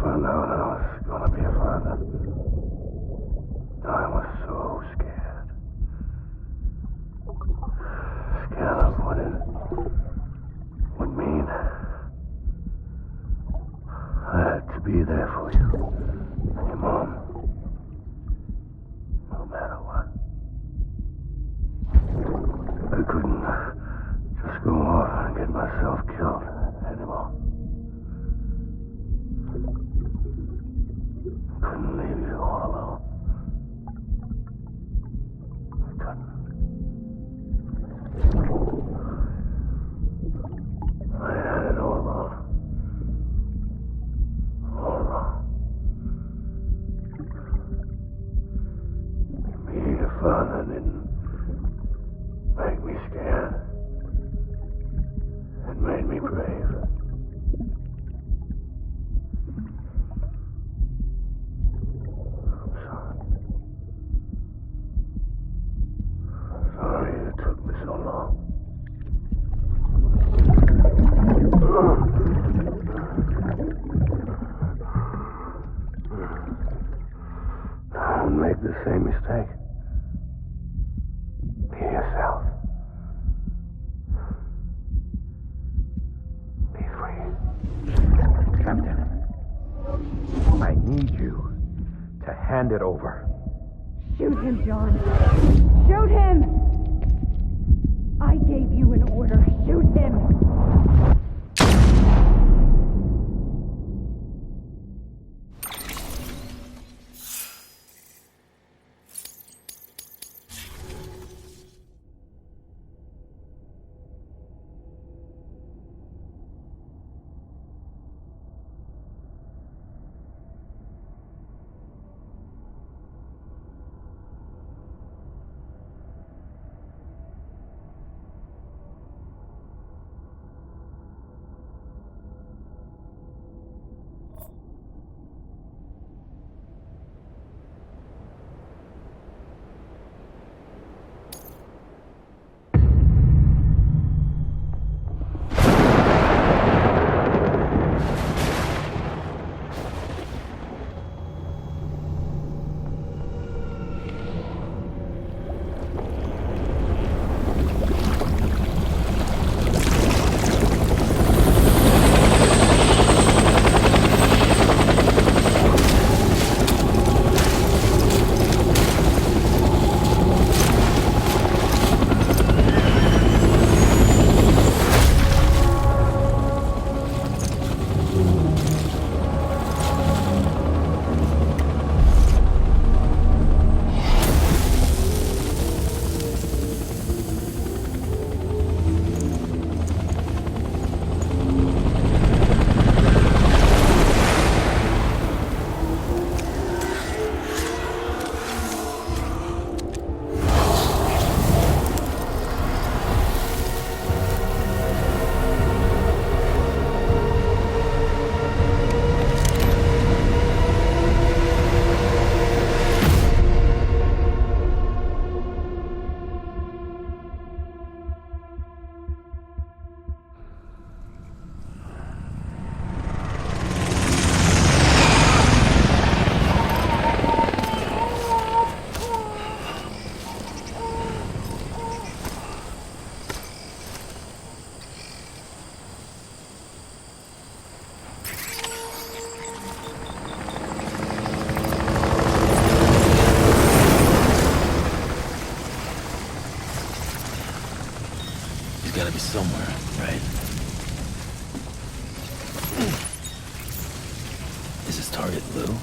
found out I was gonna be a father, I was so scared. Scared of what it would mean. I had to be there for you, your mom, no matter what. I couldn't just go off and get myself killed anymore. I couldn't leave you all alone. I couldn't. I had it all wrong. All wrong. Being a father didn't make me scared. It made me brave. I'm sorry. I'm sorry it took me so long. Don't make the same mistake. Be yourself. Be free. Captain, I need you to hand it over. Shoot him, John. Shoot him! I gave you an order. Shoot him! Gotta be somewhere, right? Is his target blue?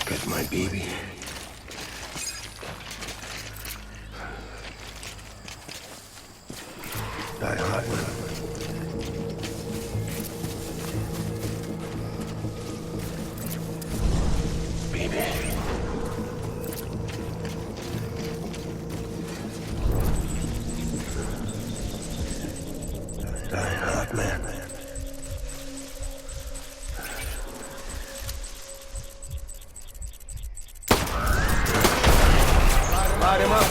Get my baby. Die hard, man. Baby. Die hard, man. Light him up.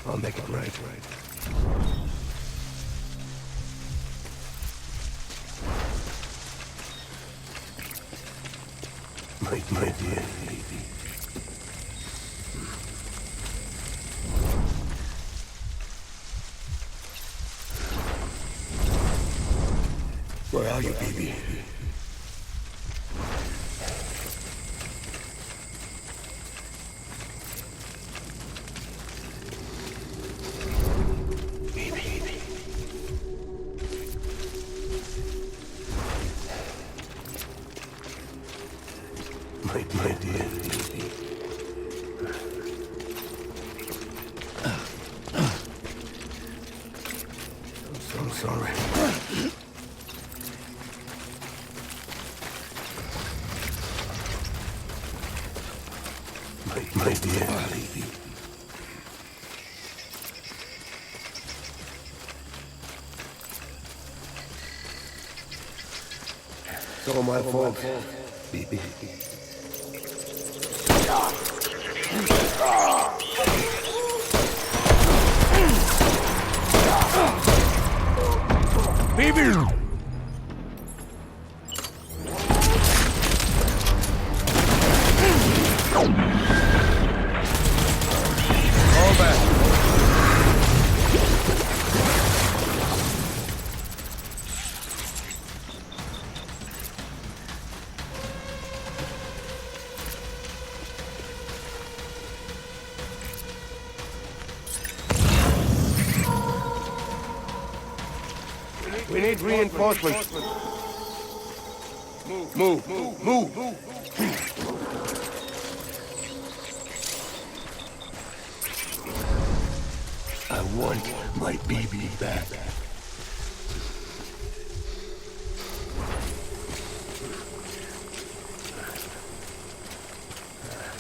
I'll make it right. My dear lady. Where are you, baby? My dear baby. I'm sorry. My dear baby. It's all my fault, baby. Baby! All back. We need reinforcements. Move. I want my baby back.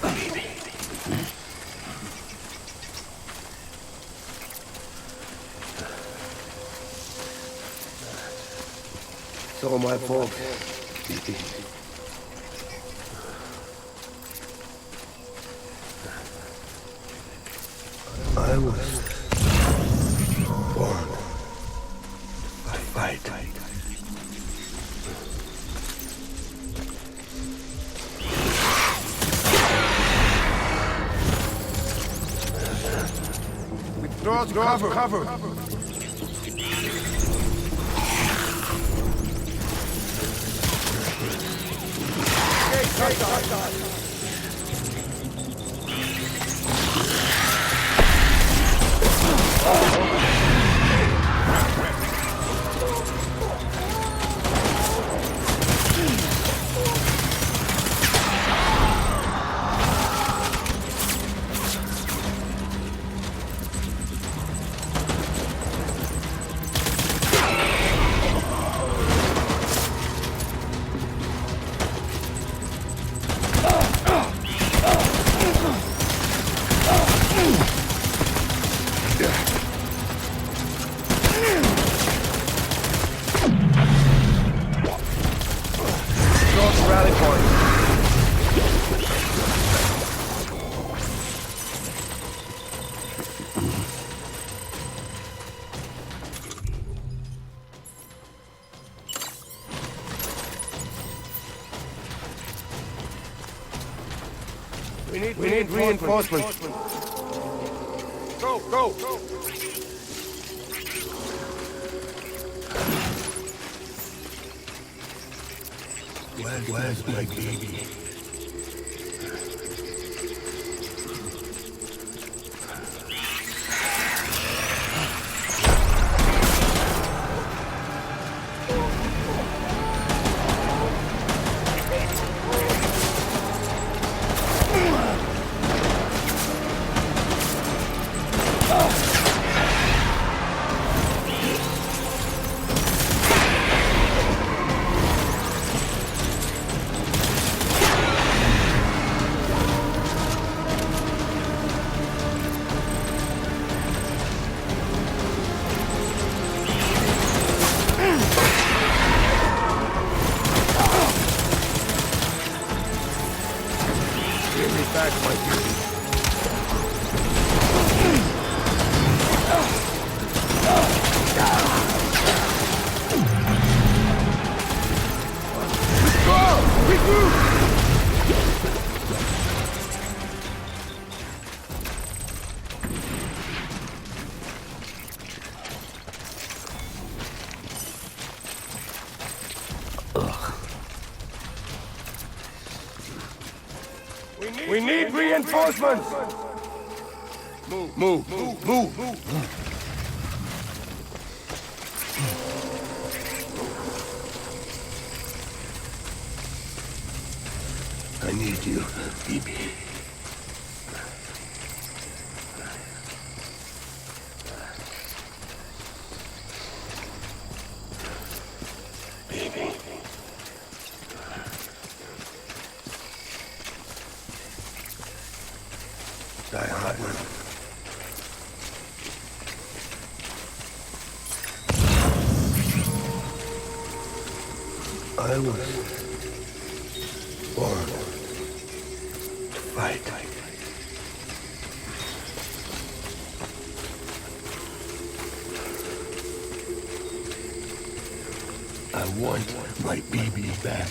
Baby. It's all my fault, baby. I was born to fight. Withdraw cover. Rally point. We need reinforcements. Go. Where's my baby? Back, my beauty. Regroup! We need reinforcements! Move. I need you, Phoebe. Baby. Die hard. I was born to fight. I want my baby back.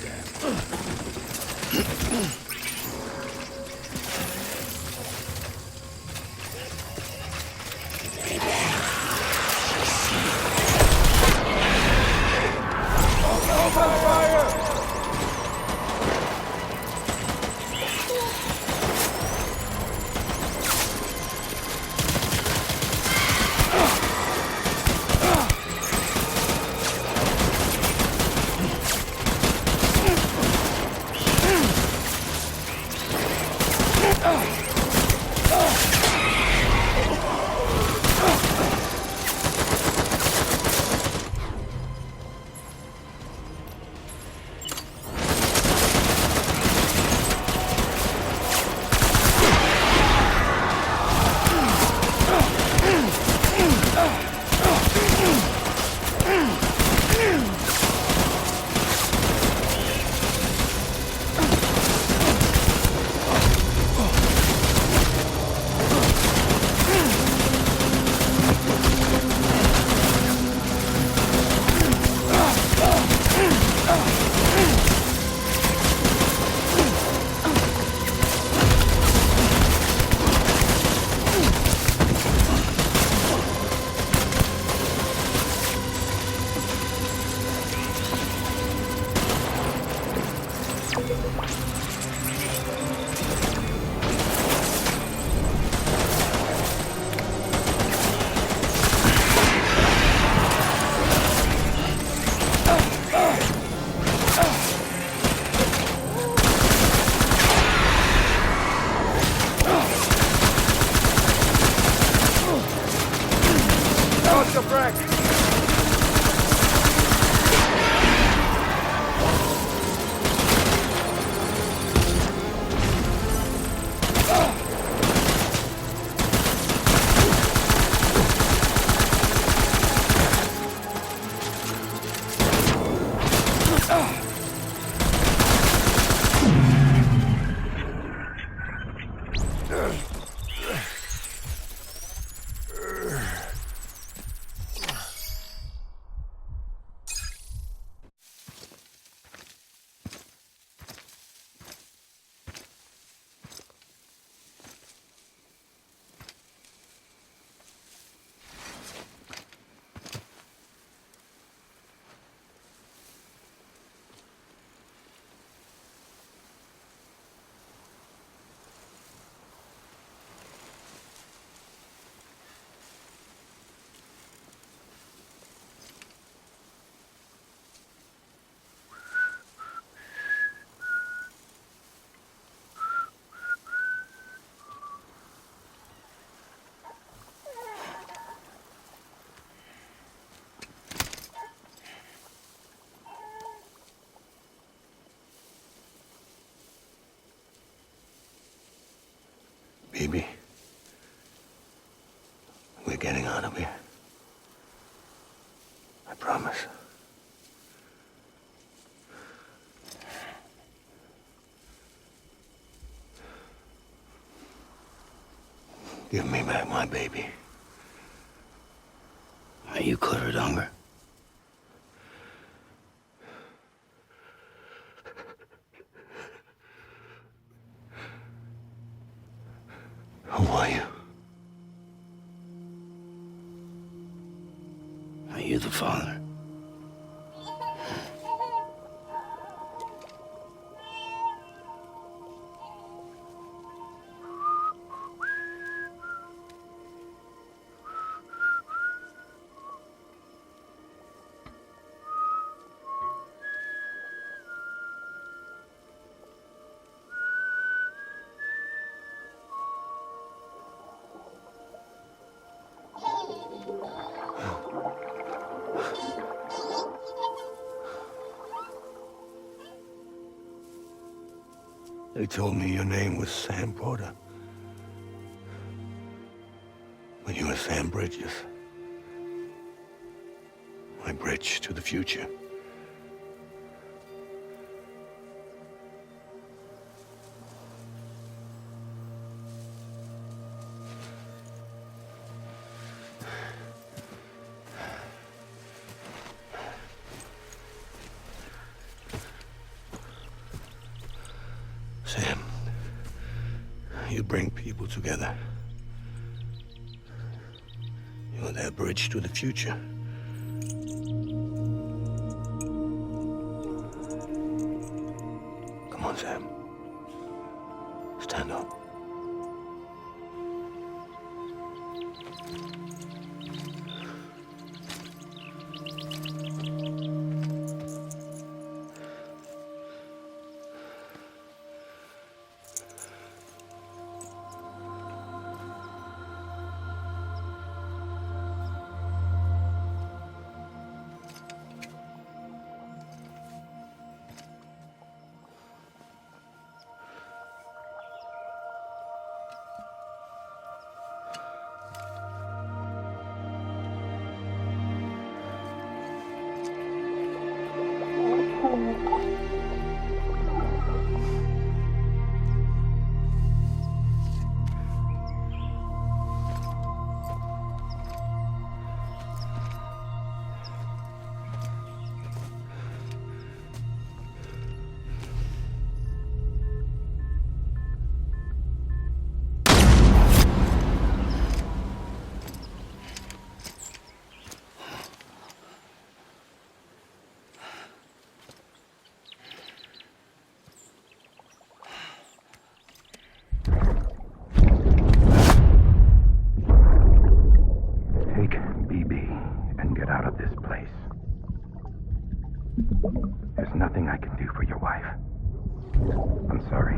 Baby, we're getting out of here. I promise. Give me back my baby. Are you cleared, Unger? Who are you? Are you the father? They told me your name was Sam Porter. But you were Sam Bridges. My bridge to the future. Sam, you bring people together. You're their bridge to the future. Come on, Sam. Stand up. There's nothing I can do for your wife. I'm sorry.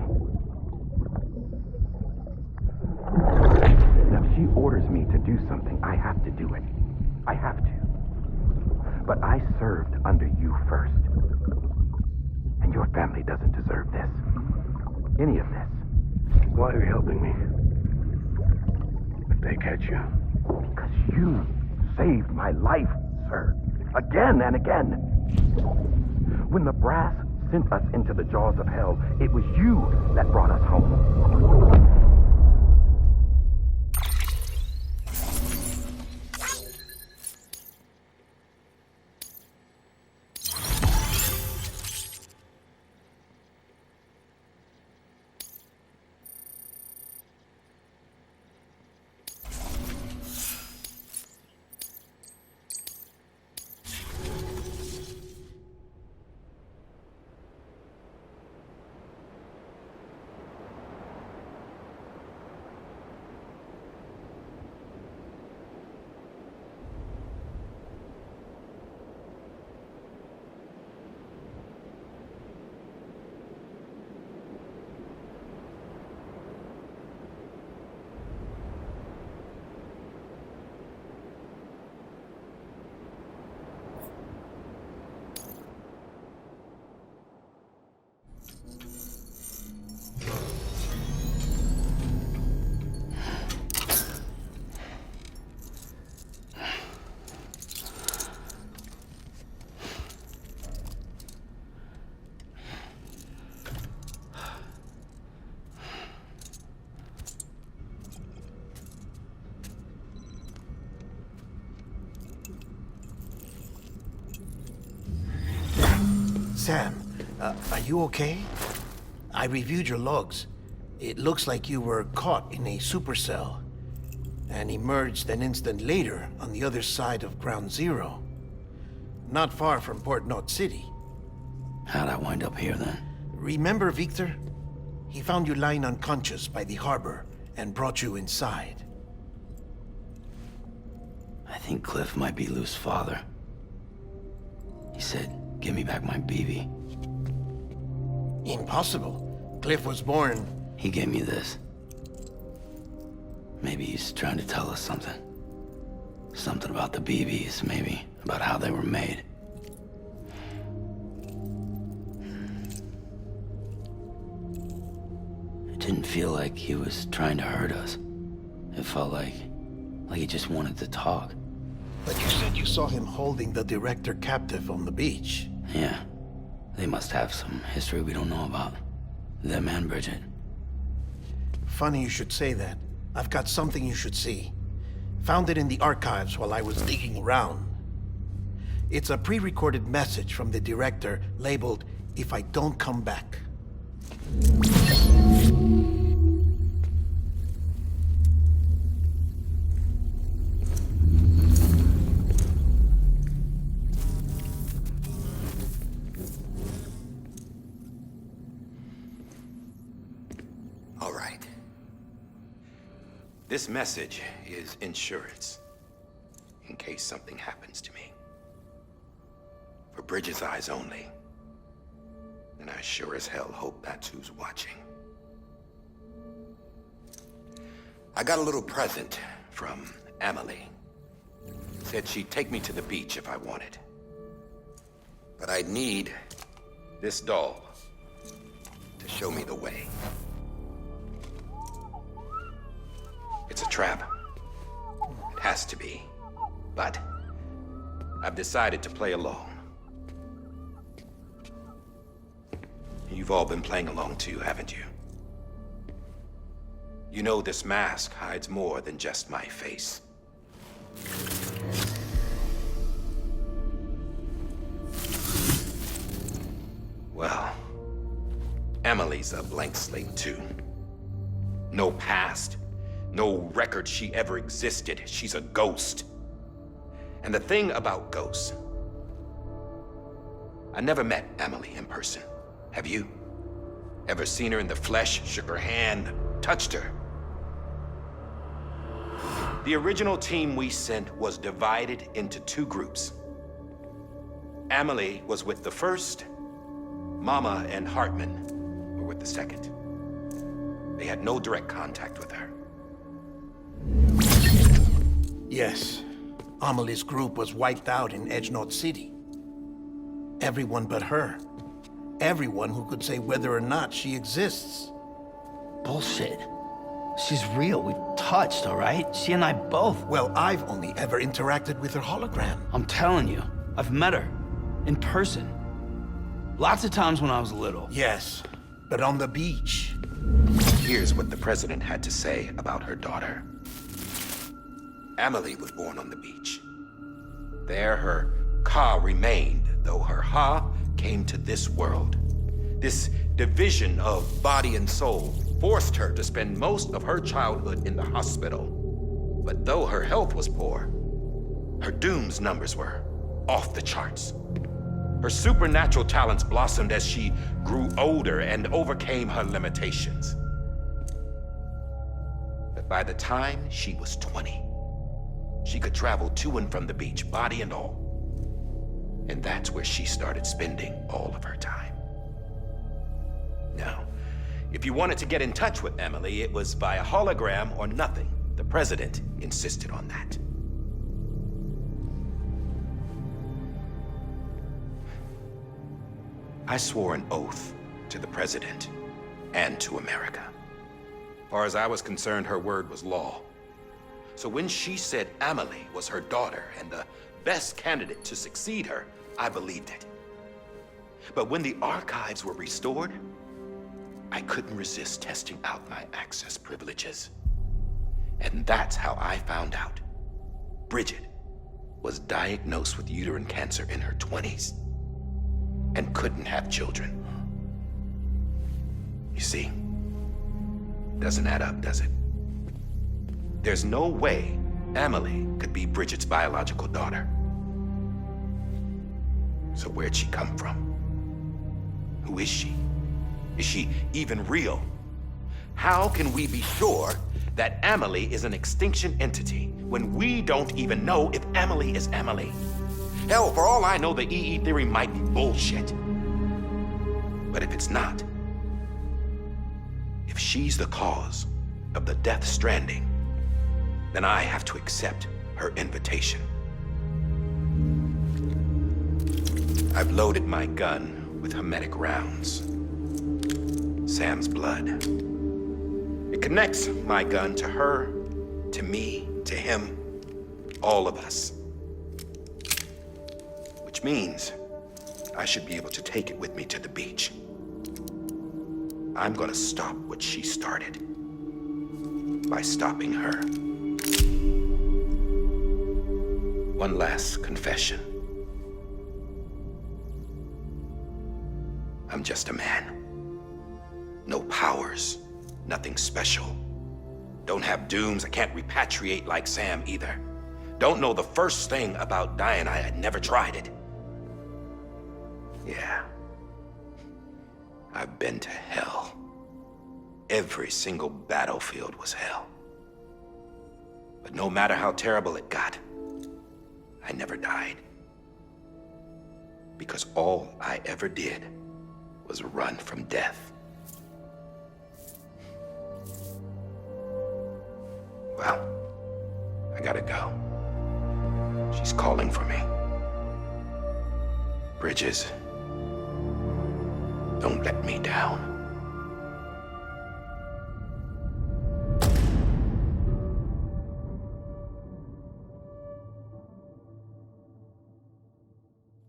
Now, if she orders me to do something, I have to do it. I have to. But I served under you first. And your family doesn't deserve this. Any of this. Why are you helping me? If they catch you. Because you saved my life, sir. Again and again. When the brass sent us into the jaws of hell, it was you that brought us home. Sam, are you okay? I reviewed your logs. It looks like you were caught in a supercell and emerged an instant later on the other side of Ground Zero. Not far from Port Knot City. How'd I wind up here then? Remember Victor? He found you lying unconscious by the harbor and brought you inside. I think Cliff might be Lou's father. He said, "Give me back my BB." Impossible. Cliff was born... He gave me this. Maybe he's trying to tell us something. Something about the BBs, maybe. About how they were made. didn't feel like he was trying to hurt us. It felt like he just wanted to talk. But you said you saw him holding the director captive on the beach. Yeah. They must have some history we don't know about. Them and Bridget. Funny you should say that. I've got something you should see. Found it in the archives while I was digging around. It's a pre-recorded message from the director labeled, "If I don't come back." All right. This message is insurance, in case something happens to me. For Bridget's eyes only. And I sure as hell hope that's who's watching. I got a little present from Emily. Said she'd take me to the beach if I wanted. But I'd need this doll to show me the way. It's a trap. It has to be. But I've decided to play along. You've all been playing along too, haven't you? You know this mask hides more than just my face. Well, Emily's a blank slate too. No past. No record she ever existed. She's a ghost. And the thing about ghosts, I never met Emily in person. Have you? Ever seen her in the flesh, shook her hand, touched her? The original team we sent was divided into two groups. Emily was with the first. Mama and Hartman were with the second. They had no direct contact with her. Yes. Amelie's group was wiped out in Edgenorth City. Everyone but her. Everyone who could say whether or not she exists. Bullshit. She's real. We've touched, all right? She and I both. Well, I've only ever interacted with her hologram. I'm telling you, I've met her. In person. Lots of times when I was little. Yes, but on the beach. Here's what the president had to say about her daughter. Emily was born on the beach. There her Ka remained, though her Ha came to this world. This division of body and soul forced her to spend most of her childhood in the hospital. But though her health was poor, her Doom's numbers were off the charts. Her supernatural talents blossomed as she grew older and overcame her limitations. But by the time she was 20, she could travel to and from the beach, body and all. And that's where she started spending all of her time. Now, if you wanted to get in touch with Emily, it was via hologram or nothing. The president insisted on that. I swore an oath to the president and to America. As far as I was concerned, her word was law. So when she said Emily was her daughter and the best candidate to succeed her, I believed it. But when the archives were restored, I couldn't resist testing out my access privileges. And that's how I found out Bridget was diagnosed with uterine cancer in her 20s and couldn't have children. You see, doesn't add up, does it? There's no way Emily could be Bridget's biological daughter. So where'd she come from? Who is she? Is she even real? How can we be sure that Emily is an extinction entity when we don't even know if Emily is Emily? Hell, for all I know, the EE theory might be bullshit. But if it's not, if she's the cause of the Death Stranding, then I have to accept her invitation. I've loaded my gun with hermetic rounds. Sam's blood. connects my gun to her, to me, to him, all of us. Which means I should be able to take it with me to the beach. I'm gonna stop what she started by stopping her. One last confession. I'm just a man. No powers, nothing special. Don't have dooms, I can't repatriate like Sam either. Don't know the first thing about dying, I had never tried it. Yeah. I've been to hell. Every single battlefield was hell. But no matter how terrible it got, I never died. Because all I ever did was run from death. Well, I gotta go. She's calling for me. Bridges, don't let me down.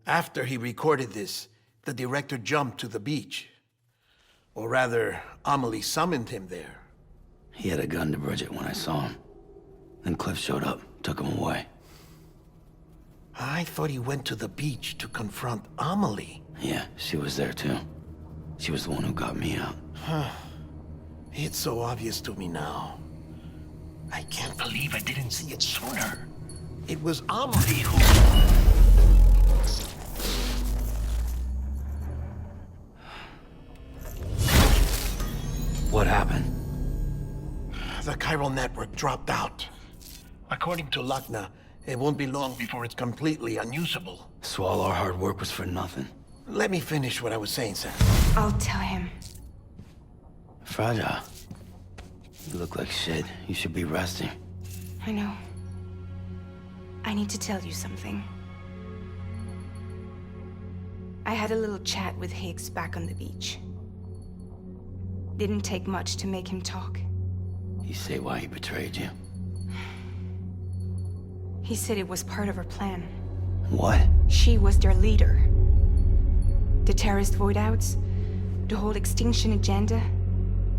After he recorded this, the director jumped to the beach. Or rather, Amelie summoned him there. He had a gun to Bridget when I saw him. Then Cliff showed up, took him away. I thought he went to the beach to confront Amelie. Yeah, she was there too. She was the one who got me out. It's so obvious to me now. I can't believe I didn't see it sooner. It was Amelie who... What happened? The chiral network dropped out. According to Lakna, it won't be long before it's completely unusable. So all our hard work was for nothing. Let me finish what I was saying, Sam. I'll tell him. Fragile. You look like shit. You should be resting. I know. I need to tell you something. I had a little chat with Higgs back on the beach. Didn't take much to make him talk. You say why he betrayed you? He said it was part of her plan. What? She was their leader. The terrorist voidouts, the whole extinction agenda,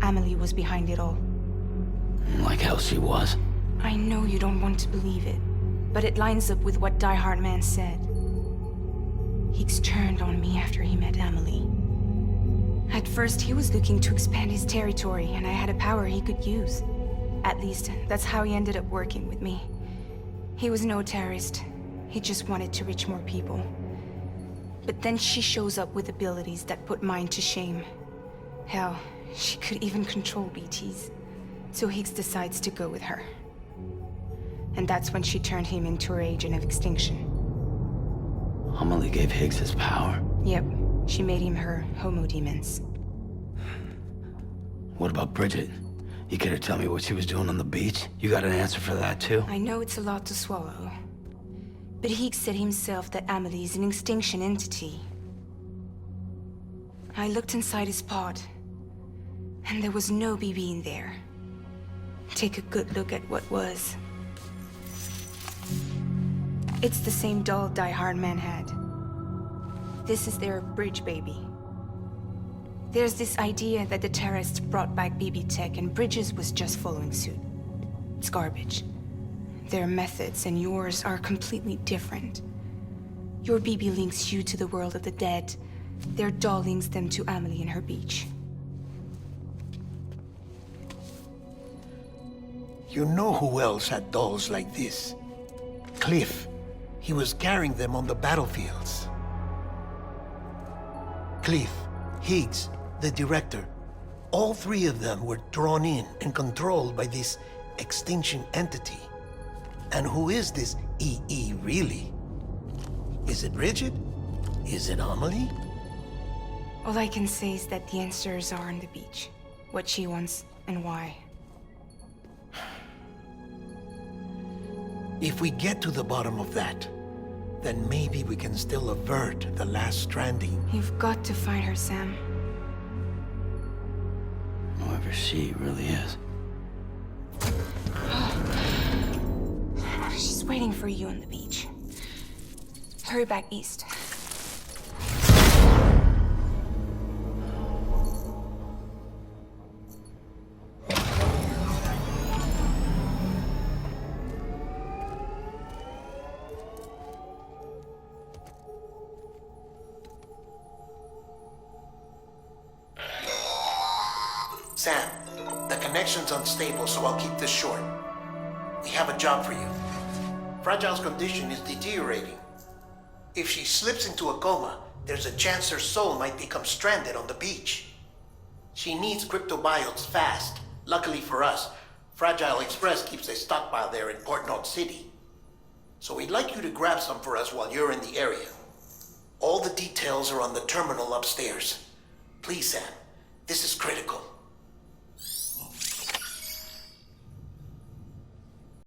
Amelie was behind it all. Like hell she was. I know you don't want to believe it, but it lines up with what Die Hard Man said. Higgs turned on me after he met Amelie. At first, he was looking to expand his territory, and I had a power he could use. At least, that's how he ended up working with me. He was no terrorist. He just wanted to reach more people. But then she shows up with abilities that put mine to shame. Hell, she could even control BTs. So Higgs decides to go with her. And that's when she turned him into her agent of extinction. Amelie gave Higgs his power? Yep. She made him her homo demons. What about Bridget? You care to tell me what she was doing on the beach? You got an answer for that too? I know it's a lot to swallow. But Higgs said himself that Amelie is an extinction entity. I looked inside his pod, and there was no BB in there. Take a good look at what was. It's the same doll Die Hard Man had. This is their bridge baby. There's this idea that the terrorists brought back BB tech and Bridges was just following suit. It's garbage. Their methods and yours are completely different. Your BB links you to the world of the dead. Their doll links them to Amelie and her beach. You know who else had dolls like this? Cliff. He was carrying them on the battlefields. Cliff, Higgs, the director, all three of them were drawn in and controlled by this extinction entity. And who is this EE really? Is it Bridget? Is it Amelie? All I can say is that the answers are on the beach. What she wants and why. If we get to the bottom of that, then maybe we can still avert the last stranding. You've got to find her, Sam. Whoever she really is. waiting for you on the beach. Hurry back east. Sam, the connection's unstable, so I'll keep this short. We have a job for you. Fragile's condition is deteriorating. If she slips into a coma, there's a chance her soul might become stranded on the beach. She needs cryptobiotes fast. Luckily for us, Fragile Express keeps a stockpile there in Port North City. So we'd like you to grab some for us while you're in the area. All the details are on the terminal upstairs. Please, Sam, this is critical.